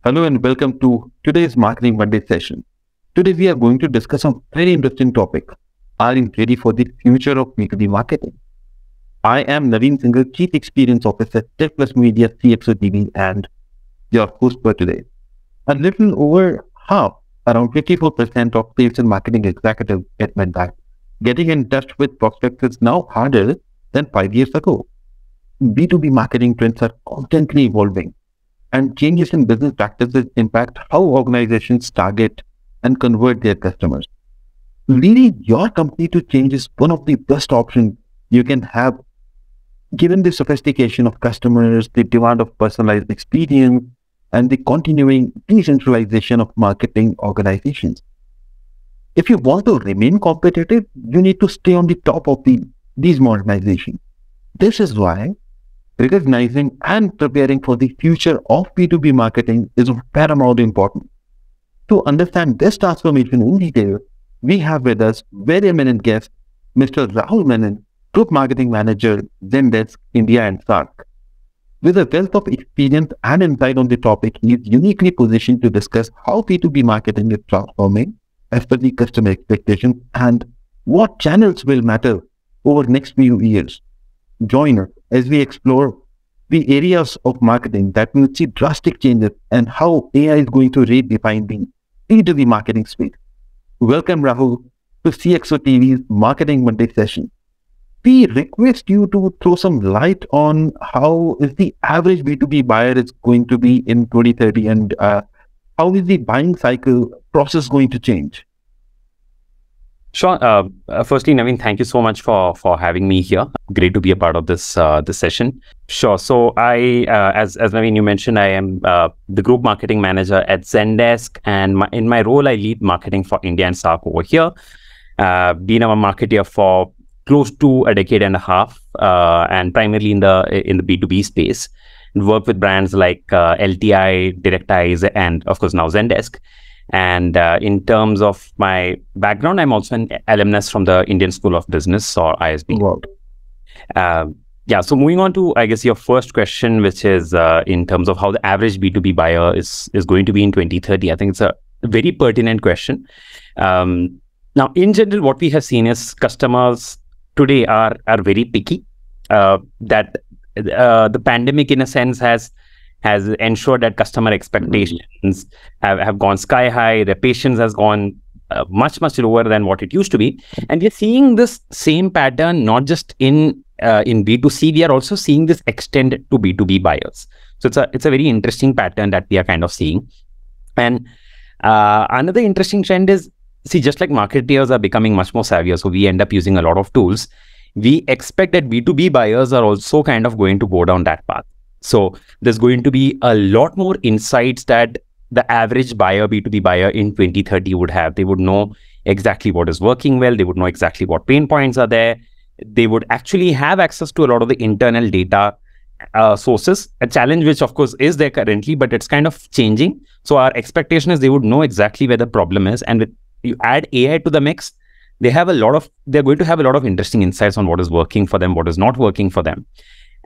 Hello and welcome to today's Marketing Monday session. Today we are going to discuss a very interesting topic. Are you ready for the future of B2B marketing? I am Naveen Singhal, Chief Experience Officer, Tech Plus Media, CXOTV, and your host for today. A little over half, around 54% of sales and marketing executives admit that getting in touch with prospects is now harder than 5 years ago. B2B marketing trends are constantly evolving, and changes in business practices impact how organizations target and convert their customers. Leading your company to change is one of the best options you can have, given the sophistication of customers, the demand of personalized experience, and the continuing decentralization of marketing organizations. If you want to remain competitive, you need to stay on the top of these modernizations. This is why recognizing and preparing for the future of B2B marketing is of paramount importance. To understand this transformation in detail, we have with us very eminent guest, Mr. Rahul Menon, Group Marketing Manager, Zendesk India SAARC. With a wealth of experience and insight on the topic, he is uniquely positioned to discuss how B2B marketing is transforming as per the customer expectations and what channels will matter over the next few years. Join us as we explore the areas of marketing that will see drastic changes and how AI is going to redefine the B2B marketing space. Welcome, Rahul, to CXOTV's Marketing Monday session. We request you to throw some light on how is the average B2B buyer is going to be in 2030 and how is the buying cycle process going to change? Sure. Firstly, Naveen, thank you so much for having me here. Great to be a part of this session. Sure. So I, as Naveen, you mentioned, I am the Group Marketing Manager at Zendesk, and in my role, I lead marketing for India and SAARC over here. Been a marketer for close to a decade and a half, and primarily in the B2B space. Work with brands like LTI, DirectEyes, and of course now Zendesk. And in terms of my background, I'm also an alumnus from the Indian School of Business, or ISB. Wow. Yeah, so moving on to, I guess, your first question, which is in terms of how the average B2B buyer is going to be in 2030. I think it's a very pertinent question. Now, in general, what we have seen is customers today are very picky. That the pandemic, in a sense, has ensured that customer expectations have gone sky high. Their patience has gone much lower than what it used to be, and we're seeing this same pattern not just in B2C. We are also seeing this extend to B2B buyers. So it's a very interesting pattern that we are kind of seeing. And another interesting trend is, see, just like marketeers are becoming much more savvier, so we end up using a lot of tools. We expect that B2B buyers are also kind of going to go down that path. So there's going to be a lot more insights that the average buyer, B2B buyer in 2030 would have. They would know exactly what is working well. They would know exactly what pain points are there. They would actually have access to a lot of the internal data sources, a challenge which of course is there currently, but it's kind of changing. So our expectation is they would know exactly where the problem is. And with you add AI to the mix, they're going to have a lot of interesting insights on what is working for them, what is not working for them.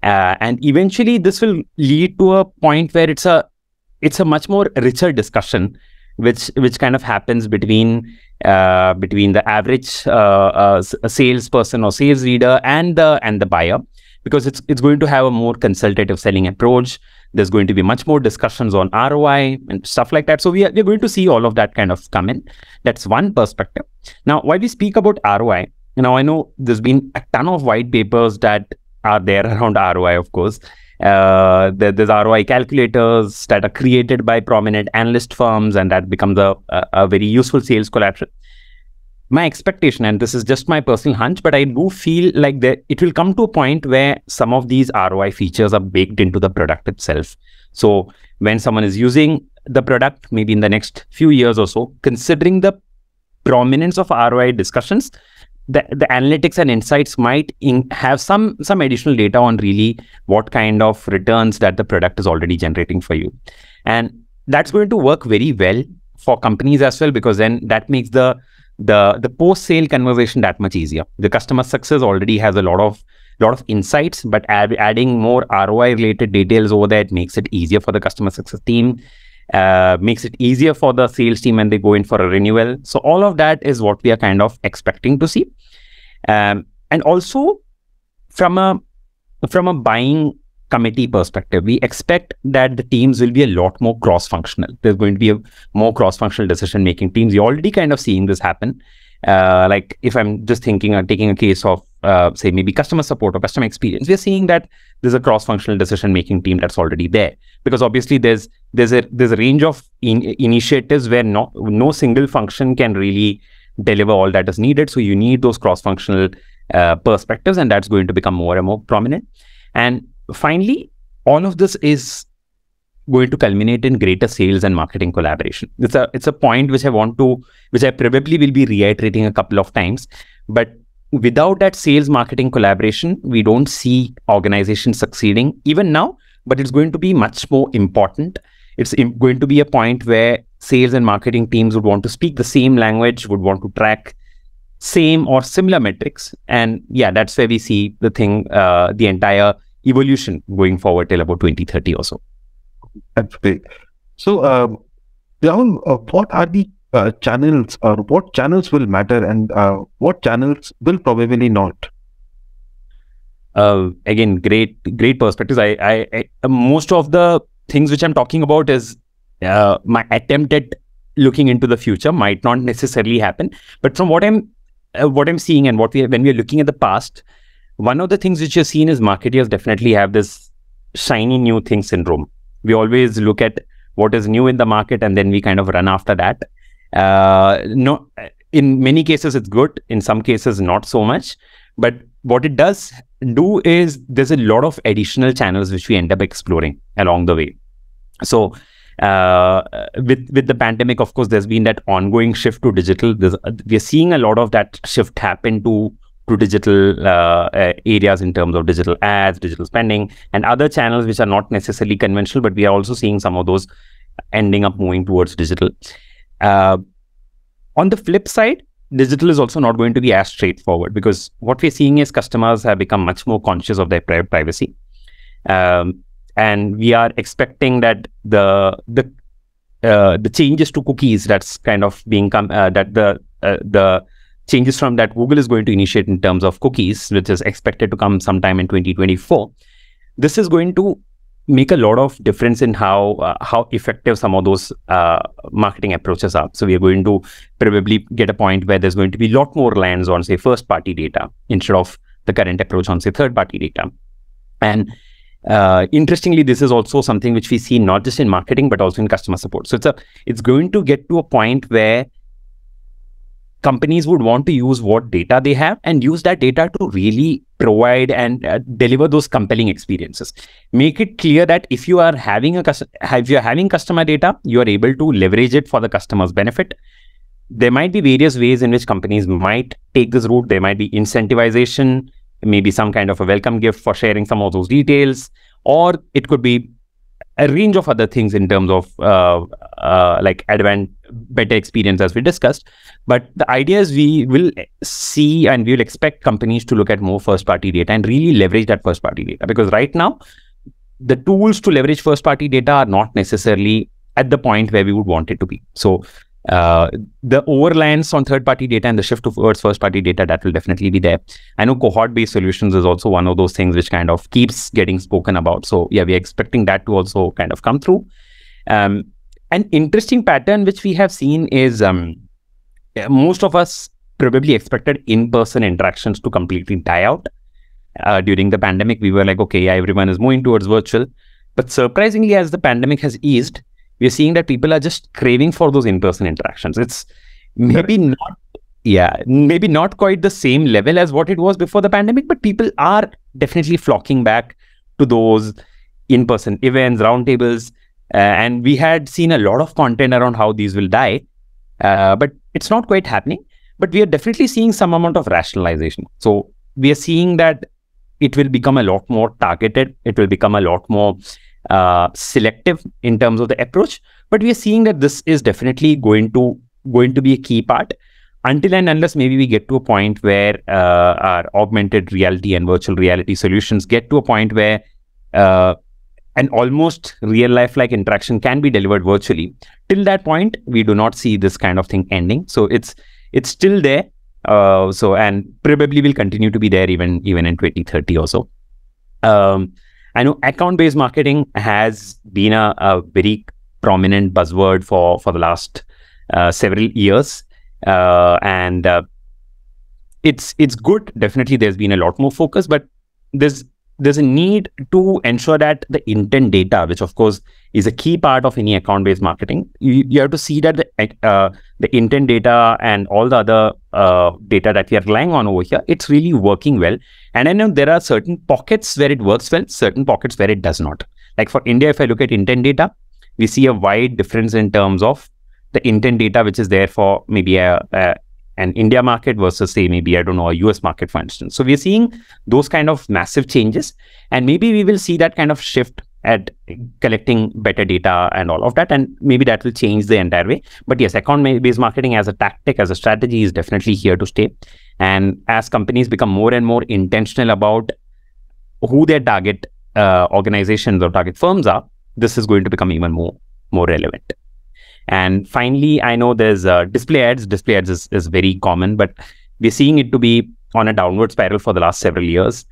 And eventually this will lead to a point where it's a much more richer discussion, which kind of happens between the average salesperson or sales leader and the buyer, because it's going to have a more consultative selling approach. There's going to be much more discussions on ROI and stuff like that. So we're going to see all of that kind of come in. That's one perspective. Now, while we speak about ROI, I know there's been a ton of white papers that are there around ROI, of course. There's ROI calculators that are created by prominent analyst firms, and that becomes a very useful sales collateral. My expectation, and this is just my personal hunch, but I do feel like it will come to a point where some of these ROI features are baked into the product itself. So when someone is using the product, maybe in the next few years or so, considering the prominence of ROI discussions, the analytics and insights might have some additional data on really what kind of returns that the product is already generating for you. And that's going to work very well for companies as well, because then that makes the post-sale conversation that much easier. The customer success already has a lot of insights, but adding more ROI related details over there, it makes it easier for the customer success team. makes it easier for the sales team when they go in for a renewal. So all of that is what we are kind of expecting to see. And also from a buying committee perspective, we expect that the teams will be a lot more cross-functional. There's going to be a more cross-functional decision-making teams. You're already kind of seeing this happen. Like if I'm just thinking or taking a case of, say, maybe customer support or customer experience, we're seeing that there's a cross-functional decision-making team that's already there. Because obviously there's a range of initiatives where no single function can really deliver all that is needed. So you need those cross-functional perspectives, and that's going to become more and more prominent. And finally, all of this is going to culminate in greater sales and marketing collaboration. It's a point which I probably will be reiterating a couple of times. But without that sales marketing collaboration, we don't see organizations succeeding even now, but it's going to be much more important. It's going to be a point where sales and marketing teams would want to speak the same language, would want to track same or similar metrics. And yeah, that's where we see the entire evolution going forward till about 2030 or so. That's great. So, Rahul, what are the channels, or what channels will matter, and what channels will probably not? Again, great perspectives. I most of the things which I'm talking about is my attempt at looking into the future. Might not necessarily happen, but from what I'm seeing and when we are looking at the past, one of the things which you're seeing is marketers definitely have this shiny new thing syndrome. We always look at what is new in the market and then we kind of run after that. No, in many cases it's good, in some cases not so much. But what it does do is there's a lot of additional channels which we end up exploring along the way. So with the pandemic, of course, there's been that ongoing shift to digital. We're seeing a lot of that shift happen to digital areas in terms of digital ads, digital spending, and other channels which are not necessarily conventional, but we are also seeing some of those ending up moving towards digital. On the flip side, digital is also not going to be as straightforward, because what we're seeing is customers have become much more conscious of their privacy. And we are expecting that the changes to cookies that's kind of being the changes from that Google is going to initiate in terms of cookies, which is expected to come sometime in 2024. This is going to make a lot of difference in how effective some of those marketing approaches are. So we are going to probably get a point where there's going to be a lot more reliance on, say, first-party data instead of the current approach on, say, third-party data. And interestingly, this is also something which we see not just in marketing, but also in customer support. So it's going to get to a point where companies would want to use what data they have and use that data to really provide and deliver those compelling experiences. Make it clear that if you are having customer data, you are able to leverage it for the customer's benefit. There might be various ways in which companies might take this route. There might be incentivization, maybe some kind of a welcome gift for sharing some of those details, or it could be a range of other things in terms of like better experience, as we discussed. But the idea is we will see and we will expect companies to look at more first-party data and really leverage that first-party data, because right now the tools to leverage first-party data are not necessarily at the point where we would want it to be. So the over-reliance on third-party data and the shift towards first-party data, that will definitely be there. I know cohort-based solutions is also one of those things which kind of keeps getting spoken about. So yeah, we're expecting that to also kind of come through. An interesting pattern which we have seen is most of us probably expected in-person interactions to completely die out. During the pandemic, we were like, okay, yeah, everyone is moving towards virtual. But surprisingly, as the pandemic has eased, we're seeing that people are just craving for those in-person interactions. It's maybe not quite the same level as what it was before the pandemic, but people are definitely flocking back to those in-person events, roundtables. And we had seen a lot of content around how these will die, but it's not quite happening. But we are definitely seeing some amount of rationalization. So we are seeing that it will become a lot more targeted. It will become a lot more selective in terms of the approach. But we are seeing that this is definitely going to be a key part, until and unless maybe we get to a point where our augmented reality and virtual reality solutions get to a point where an almost real life like interaction can be delivered virtually. Till that point, we do not see this kind of thing ending. So it's still there. And probably will continue to be there even in 2030 or so. I know account-based marketing has been a very prominent buzzword for the last several years, and it's good. Definitely, there's been a lot more focus, but there's a need to ensure that the intent data, which of course is a key part of any account-based marketing, you have to see that the intent data and all the other data that we are relying on over here, it's really working well. And I know there are certain pockets where it works well, certain pockets where it does not. Like for India, if I look at intent data, we see a wide difference in terms of the intent data, which is there for maybe an India market versus say maybe, I don't know, a US market, for instance. So we're seeing those kind of massive changes, and maybe we will see that kind of shift at collecting better data and all of that, and maybe that will change the entire way. But yes, account-based marketing as a tactic, as a strategy is definitely here to stay. And as companies become more and more intentional about who their target organizations or target firms are, this is going to become even more relevant. And finally, I know there's display ads. Display ads is very common, but we're seeing it to be on a downward spiral for the last several years.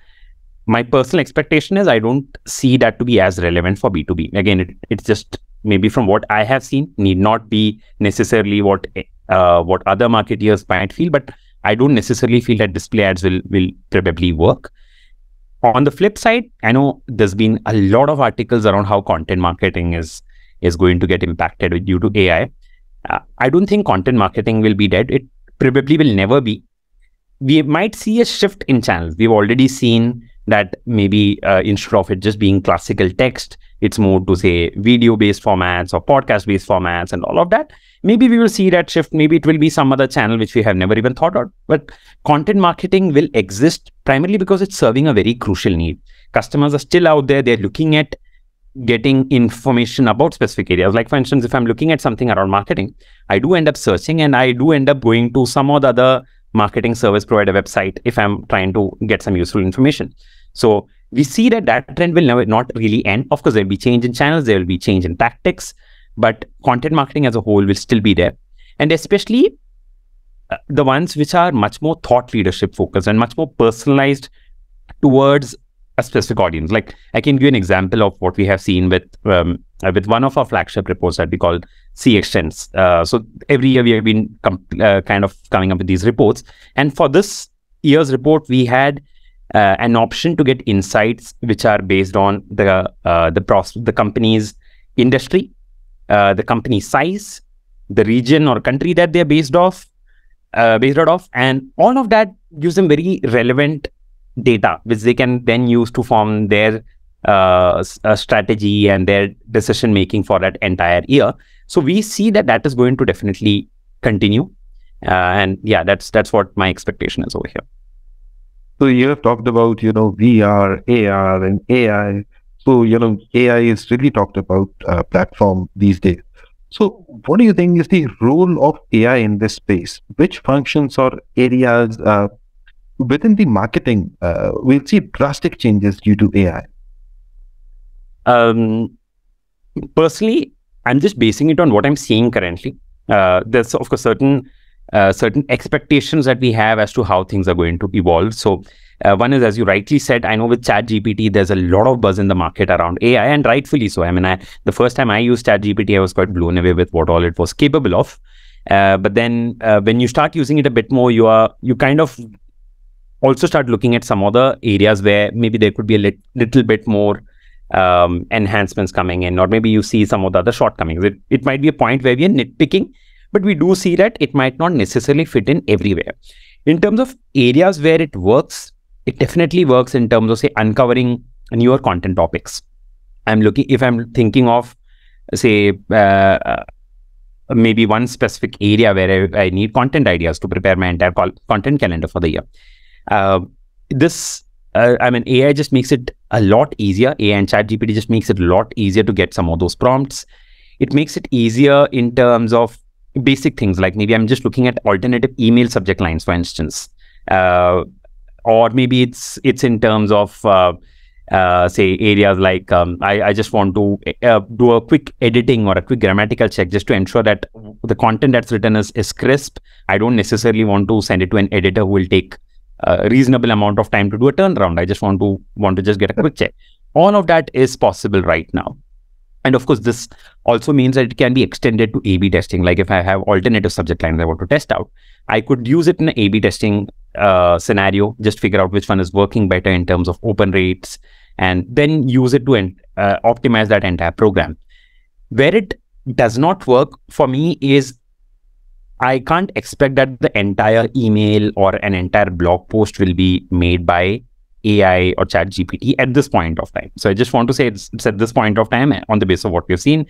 My personal expectation is I don't see that to be as relevant for B2B. Again, it's just maybe from what I have seen, need not be necessarily what other marketeers might feel, but I don't necessarily feel that display ads will probably work. On the flip side, I know there's been a lot of articles around how content marketing is going to get impacted due to AI. I don't think content marketing will be dead. It probably will never be. We might see a shift in channels. We've already seen that maybe instead of it just being classical text, it's more to say video-based formats or podcast-based formats and all of that. Maybe we will see that shift. Maybe it will be some other channel which we have never even thought of. But content marketing will exist primarily because it's serving a very crucial need. Customers are still out there. They're looking at getting information about specific areas. Like for instance, if I'm looking at something around marketing, I do end up searching and I do end up going to some or the other marketing service provider website if I'm trying to get some useful information. So we see that trend will not really end. Of course, there will be change in channels, there will be change in tactics, but content marketing as a whole will still be there. And especially the ones which are much more thought leadership focused and much more personalized towards a specific audience. Like I can give you an example of what we have seen with one of our flagship reports that we call CXOTVnews. So every year we have been kind of coming up with these reports. And for this year's report, we had an option to get insights which are based on the company's industry, the company size, the region or country that they're based out of, and all of that gives them very relevant data which they can then use to form their strategy and their decision making for that entire year. So we see that is going to definitely continue, and yeah, that's what my expectation is over here. So you have talked about VR, AR, and AI. So AI is really talked about platform these days. So what do you think is the role of AI in this space? Which functions or areas within the marketing we'll see drastic changes due to AI? Personally, I'm just basing it on what I'm seeing currently. There's of course certain expectations that we have as to how things are going to evolve. So one is, as you rightly said, I know with ChatGPT, there's a lot of buzz in the market around AI, and rightfully so. I mean, the first time I used ChatGPT, I was quite blown away with what all it was capable of. But then when you start using it a bit more, you kind of also start looking at some other areas where maybe there could be a little bit more enhancements coming in, or maybe you see some of the other shortcomings. It might be a point where we are nitpicking, but we do see that it might not necessarily fit in everywhere. In terms of areas where it works, it definitely works in terms of, say, uncovering newer content topics. If I'm thinking of, say, maybe one specific area where I need content ideas to prepare my entire content calendar for the year. AI just makes it a lot easier. AI and ChatGPT just makes it a lot easier to get some of those prompts. It makes it easier in terms of basic things, like maybe I'm just looking at alternative email subject lines, for instance, or maybe it's in terms of say areas like I just want to do a quick editing or a quick grammatical check just to ensure that the content that's written is crisp. I don't necessarily want to send it to an editor who will take a reasonable amount of time to do a turnaround. I just want to just get a quick check. All of that is possible right now. And of course, this also means that it can be extended to A/B testing. Like if I have alternative subject lines I want to test out, I could use it in an A/B testing scenario, just figure out which one is working better in terms of open rates, and then use it to optimize that entire program. Where it does not work for me is I can't expect that the entire email or an entire blog post will be made by AI or chat GPT at this point of time. So I just want to say it's at this point of time on the basis of what we've seen.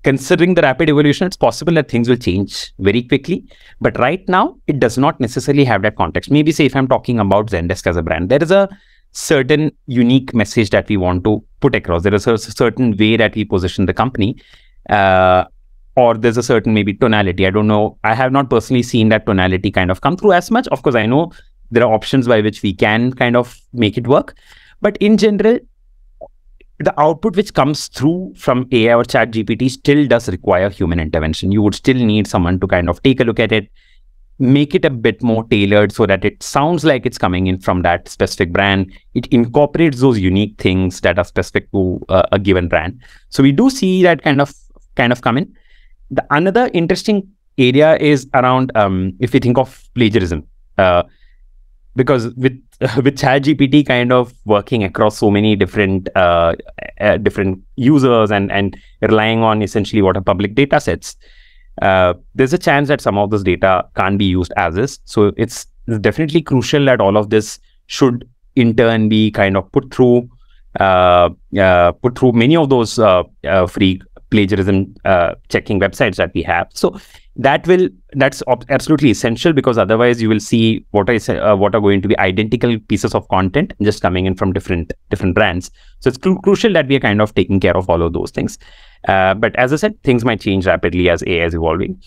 Considering the rapid evolution, it's possible that things will change very quickly. But right now, it does not necessarily have that context. Maybe say if I'm talking about Zendesk as a brand, there is a certain unique message that we want to put across. There is a certain way that we position the company. Or there's a certain maybe tonality. I don't know. I have not personally seen that tonality kind of come through as much. Of course, I know there are options by which we can kind of make it work. But in general, the output which comes through from AI or chat GPT still does require human intervention. You would still need someone to kind of take a look at it, make it a bit more tailored so that it sounds like it's coming in from that specific brand. It incorporates those unique things that are specific to a given brand. So we do see that kind of come in. The another interesting area is around if we think of plagiarism. Because with ChatGPT kind of working across so many different users and relying on essentially what are public data sets, there's a chance that some of this data can't be used as is. So it's definitely crucial that all of this should in turn be kind of put through many of those free plagiarism checking websites that we have. So that's absolutely essential, because otherwise you will see what are going to be identical pieces of content just coming in from different brands. So it's crucial that we are kind of taking care of all of those things. But as I said, things might change rapidly as AI is evolving.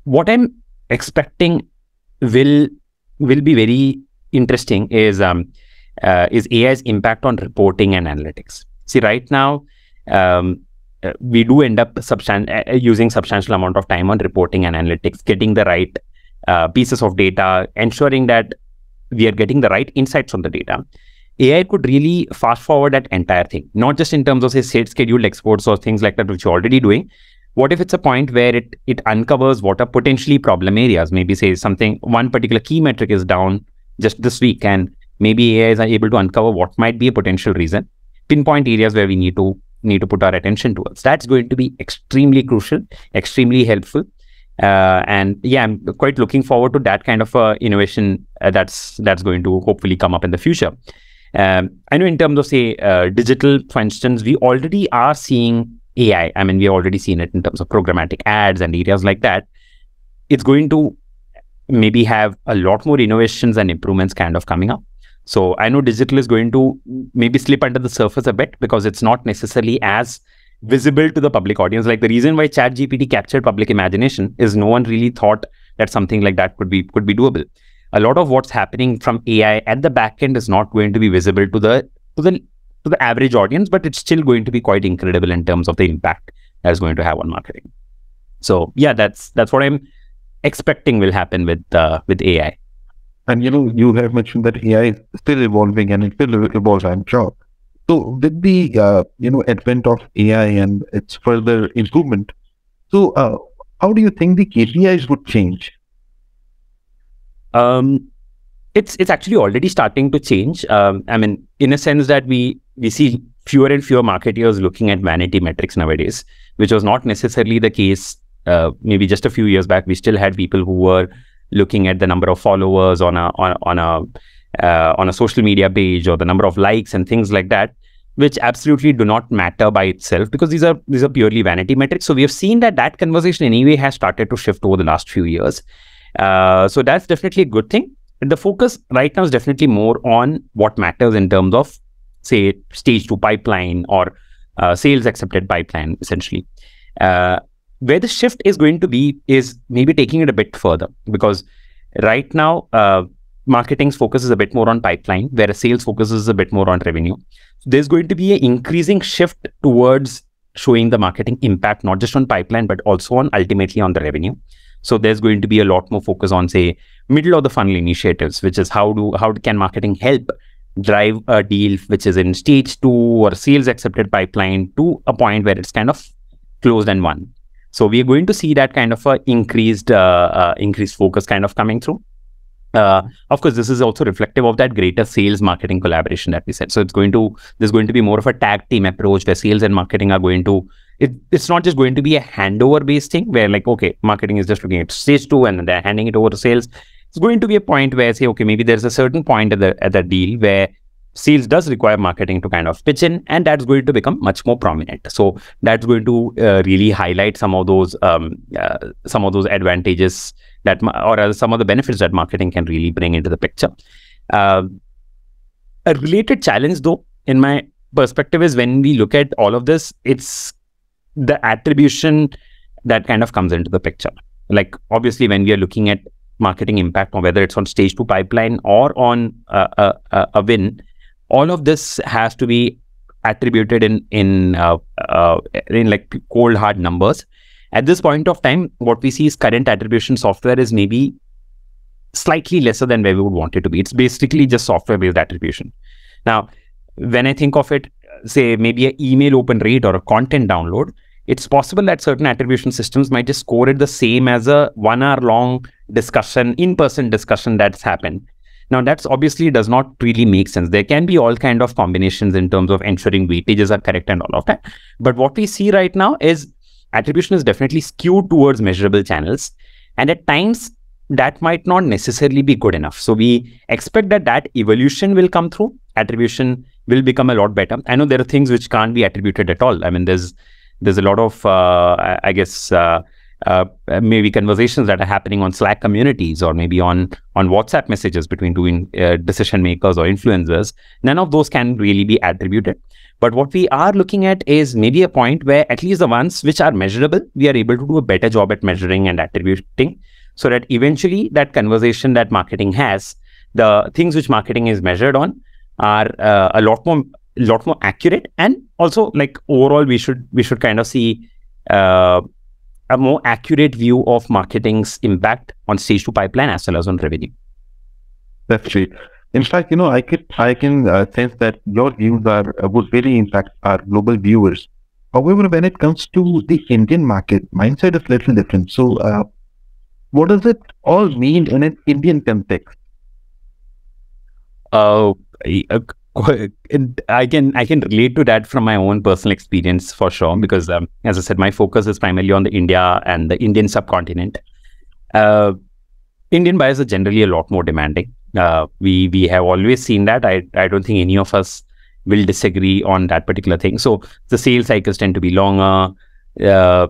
What I'm expecting will be very interesting is AI's impact on reporting and analytics. See, right now, we do end up using substantial amount of time on reporting and analytics, getting the right pieces of data, ensuring that we are getting the right insights on the data. AI could really fast forward that entire thing, not just in terms of say scheduled exports or things like that, which you're already doing. What if it's a point where it uncovers what are potentially problem areas? Maybe say one particular key metric is down just this week, and maybe AI is able to uncover what might be a potential reason, pinpoint areas where we need to put our attention towards. That's going to be extremely crucial, extremely helpful. And yeah, I'm quite looking forward to that kind of innovation that's going to hopefully come up in the future. I know in terms of say digital, for instance, we already are seeing AI. I mean, we already seen it in terms of programmatic ads and areas like that. It's going to maybe have a lot more innovations and improvements kind of coming up. So I know digital is going to maybe slip under the surface a bit, because it's not necessarily as visible to the public audience. Like the reason why ChatGPT captured public imagination is no one really thought that something like that could be doable. A lot of what's happening from AI at the back end is not going to be visible to the average audience, but it's still going to be quite incredible in terms of the impact that is going to have on marketing. So yeah, that's what I'm expecting will happen with AI. And you have mentioned that AI is still evolving and it will evolve, I'm sure. So with the advent of AI and its further improvement, so how do you think the KPIs would change? It's actually already starting to change. I mean, in a sense that we see fewer and fewer marketers looking at vanity metrics nowadays, which was not necessarily the case. Maybe just a few years back, we still had people who were looking at the number of followers on a social media page, or the number of likes and things like that, which absolutely do not matter by itself, because these are purely vanity metrics. So we have seen that conversation anyway has started to shift over the last few years. So that's definitely a good thing. The focus right now is definitely more on what matters in terms of say stage 2 pipeline or sales accepted pipeline, essentially. Where the shift is going to be is maybe taking it a bit further, because right now marketing's focus is a bit more on pipeline, whereas sales focuses a bit more on revenue. there's going to be an increasing shift towards showing the marketing impact, not just on pipeline, but also on ultimately on the revenue. So there's going to be a lot more focus on, say, middle of the funnel initiatives, which is how can marketing help drive a deal which is in stage 2 or sales accepted pipeline to a point where it's kind of closed and won. So we are going to see that kind of increased focus kind of coming through. Of course, this is also reflective of that greater sales marketing collaboration that we said. So there's going to be more of a tag team approach where sales and marketing are going to, it's not just going to be a handover based thing where like, okay, marketing is just looking at stage 2 and then they're handing it over to sales. It's going to be a point where say, okay, maybe there's a certain point at the deal where sales does require marketing to kind of pitch in, and that's going to become much more prominent. So that's going to really highlight some of those advantages or some of the benefits that marketing can really bring into the picture. A related challenge, though, in my perspective, is when we look at all of this, it's the attribution that kind of comes into the picture. Like obviously, when we are looking at marketing impact, or whether it's on stage 2 pipeline or on a win, all of this has to be attributed in like cold hard numbers. At this point of time, what we see is current attribution software is maybe slightly lesser than where we would want it to be. It's basically just software-based attribution. Now, when I think of it, say maybe an email open rate or a content download, it's possible that certain attribution systems might just score it the same as a 1 hour long discussion, in-person discussion that's happened. Now, that's obviously does not really make sense. There can be all kind of combinations in terms of ensuring weightages are correct and all of that. But what we see right now is attribution is definitely skewed towards measurable channels. And at times, that might not necessarily be good enough. So we expect that evolution will come through. Attribution will become a lot better. I know there are things which can't be attributed at all. I mean, there's a lot of, maybe conversations that are happening on Slack communities or maybe on WhatsApp messages between two decision makers or influencers. None of those can really be attributed. But what we are looking at is maybe a point where at least the ones which are measurable, we are able to do a better job at measuring and attributing, so that eventually that conversation that marketing has, the things which marketing is measured on are a lot more accurate. And also, like overall, we should kind of see a more accurate view of marketing's impact on stage 2 pipeline as well as on revenue. That's right. In fact, I can sense that your views would really impact our global viewers. However, when it comes to the Indian market, mindset is a little different. So, what does it all mean in an Indian context? I can relate to that from my own personal experience for sure, because as I said, my focus is primarily on the India and the Indian subcontinent. Indian buyers are generally a lot more demanding. We have always seen that. I don't think any of us will disagree on that particular thing. So the sales cycles tend to be longer. The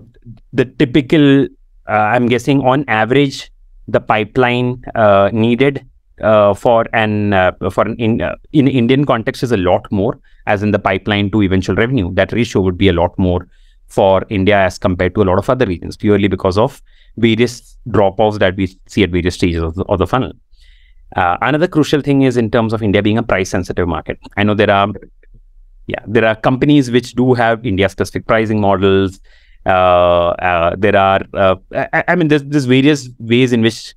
typical, I'm guessing on average, the pipeline needed in Indian context is a lot more, as in the pipeline to eventual revenue. That ratio would be a lot more for India as compared to a lot of other regions, purely because of various drop-offs that we see at various stages of the funnel. Another crucial thing is in terms of India being a price-sensitive market. I know there are companies which do have India-specific pricing models. There's various ways in which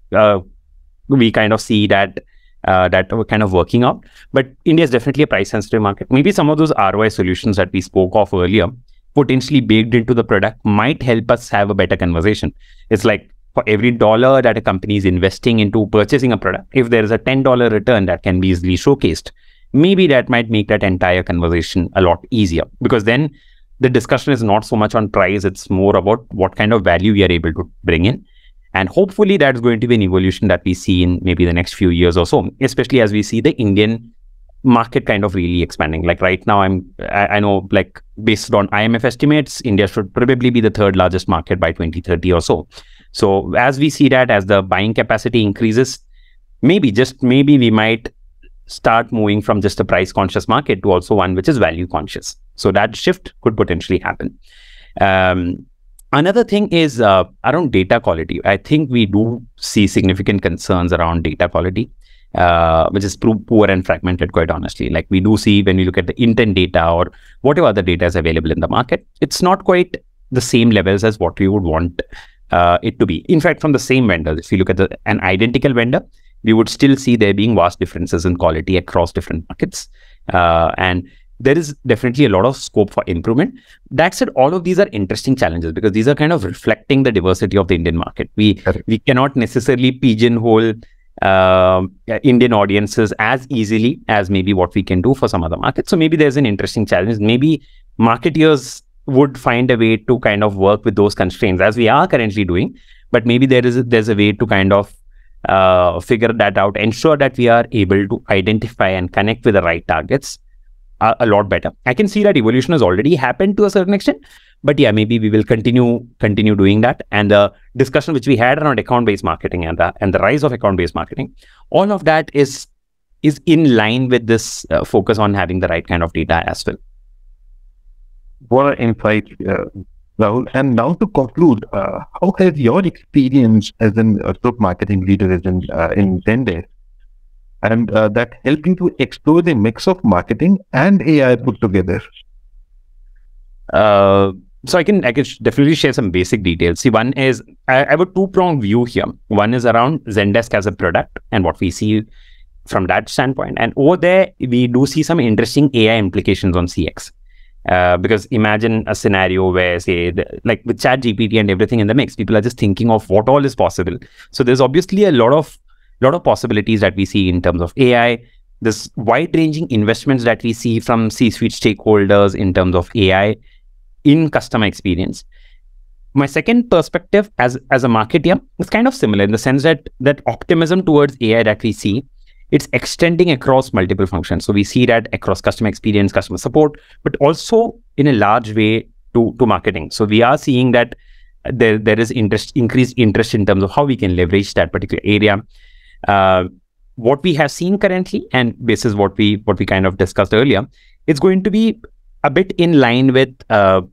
we kind of see that we're kind of working out. But India is definitely a price-sensitive market. Maybe some of those ROI solutions that we spoke of earlier, potentially baked into the product, might help us have a better conversation. It's like for every dollar that a company is investing into purchasing a product, if there is a $10 return that can be easily showcased, maybe that might make that entire conversation a lot easier, because then the discussion is not so much on price, it's more about what kind of value we are able to bring in. And hopefully that's going to be an evolution that we see in maybe the next few years or so, especially as we see the Indian market kind of really expanding. Like right now, I know, like based on IMF estimates, India should probably be the third largest market by 2030 or so. So as we see that, as the buying capacity increases, maybe we might start moving from just a price conscious market to also one which is value conscious. So that shift could potentially happen. Another thing is around data quality. I think we do see significant concerns around data quality. which is poor and fragmented, quite honestly. Like we do see when we look at the intent data or whatever other data is available in the market, it's not quite the same levels as what we would want it to be. In fact, from the same vendor, if you look at an identical vendor, we would still see there being vast differences in quality across different markets. And there is definitely a lot of scope for improvement. That said, all of these are interesting challenges because these are kind of reflecting the diversity of the Indian market. We cannot necessarily pigeonhole Indian audiences as easily as maybe what we can do for some other markets. So maybe there's an interesting challenge. Maybe marketeers would find a way to kind of work with those constraints as we are currently doing. But maybe there's a way to kind of figure that out, ensure that we are able to identify and connect with the right targets a lot better. I can see that evolution has already happened to a certain extent, but yeah, maybe we will continue doing that. And the discussion which we had around account-based marketing and the rise of account-based marketing, all of that is in line with this focus on having the right kind of data as well. What an insight, Rahul. And now to conclude, how has your experience as an group marketing leader in Zendesk and that helping to explore the mix of marketing and AI put together? So I can definitely share some basic details. See, one is I have a two-pronged view here. One is around Zendesk as a product and what we see from that standpoint. And over there, we do see some interesting AI implications on CX. Because imagine a scenario where, say, like with ChatGPT and everything in the mix, people are just thinking of what all is possible. So there's obviously a lot of possibilities that we see in terms of AI. This wide-ranging investments that we see from C-suite stakeholders in terms of AI in customer experience. My second perspective as a marketer is kind of similar in the sense that optimism towards AI that we see, it's extending across multiple functions. So we see that across customer experience, customer support, but also in a large way to marketing. So we are seeing that there is increased interest in terms of how we can leverage that particular area. What we have seen currently, and this is what we kind of discussed earlier, it's going to be a bit in line with the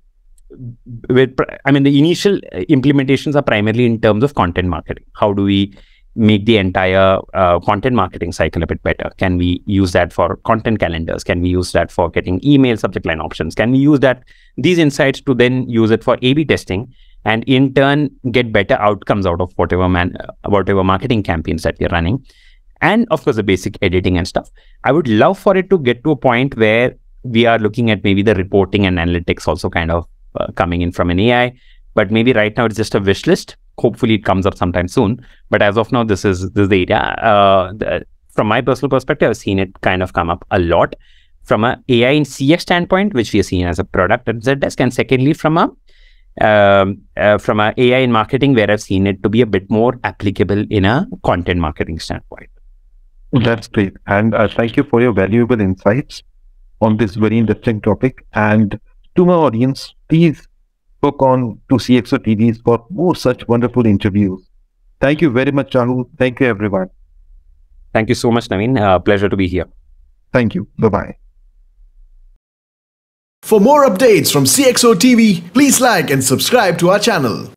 initial implementations are primarily in terms of content marketing. How do we make the entire content marketing cycle a bit better? Can we use that for content calendars? Can we use that for getting email subject line options? Can we use these insights to then use it for A/B testing and in turn get better outcomes out of whatever marketing campaigns that we're running? And of course, the basic editing and stuff. I would love for it to get to a point where we are looking at maybe the reporting and analytics also kind of coming in from an AI. But maybe right now it's just a wish list. Hopefully it comes up sometime soon. But as of now, this is the area. From my personal perspective, I've seen it kind of come up a lot from a AI and CX standpoint, which we are seeing as a product at Zendesk. And secondly, from a AI in marketing, where I've seen it to be a bit more applicable in a content marketing standpoint. That's great. And thank you for your valuable insights on this very interesting topic. And to my audience, please book on to CXOTVnews for more such wonderful interviews. Thank you very much, Rahul. Thank you, everyone. Thank you so much, Naveen. Pleasure to be here. Thank you. Bye-bye. For more updates from CXO TV, please like and subscribe to our channel.